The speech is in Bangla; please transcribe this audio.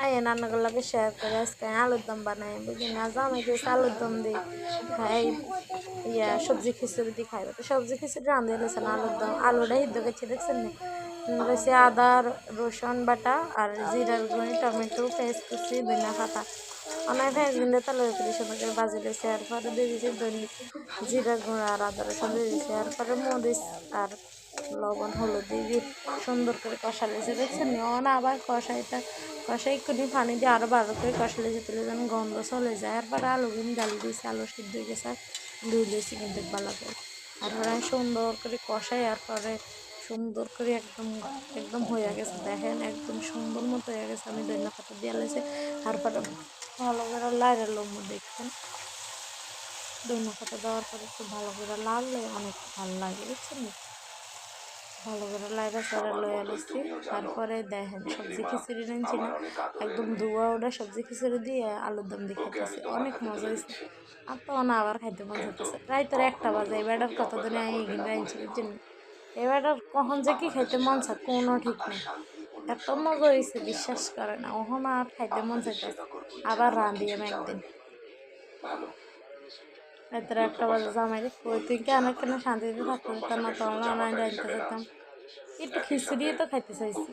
আইয়েন রান্নাগুলো লাগে শেয়ার করে আজকে আলুর দম বানাই বুঝি না জামাই গেছে আলুর দম দিই খাই সবজি খিচুড়ি দিয়ে খাইবে তো সবজি খিচুড়ি রাঁধে লেছে না আলুর দম আলুটা সিদ্ধ করছে দেখছেন না রয়েছে আদা রসুন বাটা আর জিরার গুঁড়ি টমেটো পেঁয়াজ কুচি ধনিয়া পাতা অনেক পেঁয়াজ গুঁড়ে তেলের উপরে সুন্দর করে বাজি লেছে এরপরে দিয়ে দিয়েছি জিরা গুঁড়া আর আদা রসুন দিয়ে দিয়েছি এরপরে মরিচ আর লবণ হলুদ দিয়ে সুন্দর করে কষা লেছে দেখছেন অন আবার কষাই একটু পানি দিয়ে আরও ভালো করে কষা লেছে তুলে যেন গন্ধ চলে যায় এরপরে আলুগুলো ডাল দিয়েছি আলু সিদ্ধ হয়ে গেছে ধুই দিয়েছি কিন্তু ভালো করে তারপরে আমি সুন্দর করে কষাই এরপরে সুন্দর করে একদম একদম হয়ে গেছে দেখেন একদম সুন্দর মতো হয়ে গেছে আমি ধনিয়া পাতা দিয়ে লেছি তারপরে ভালো করে লাইরে লম্বু দেখছেন ধনিয়া পাতা দেওয়ার পরে একটু ভালো করে লাড়লে অনেক ভালো লাগে বুঝছেন ভালো করে লাইরা সারা লয়ে আলুছি তারপরে দেখেন সবজি খিচুড়ি নিয়েছি না একদম ধোয়া ওটা সবজি খিচুড়ি দিয়ে আলুর দম দিয়ে খাইতেছে অনেক মজা হয়েছে আর তো না আবার খাইতে মজা হতেছে রাইতের 1টা বাজে এবারটার কতদিনে আমি এগিয়ে আনছি বুঝছেন এবারটার কখন যে কি খাইতে মন চায় কোনো ঠিক নেই এত মজা হয়েছে বিশ্বাস করে না ওখান আর খাইতে মন চাইতেছে আবার রাঁধি আমি একদিন রাতের 1টা বাজে জামাই ওই তুই কেন কেন শান্তিতে থাকতে যেতাম না তখন আনতে যেতাম একটু খিচুড়ি তো খাইতে চাইছি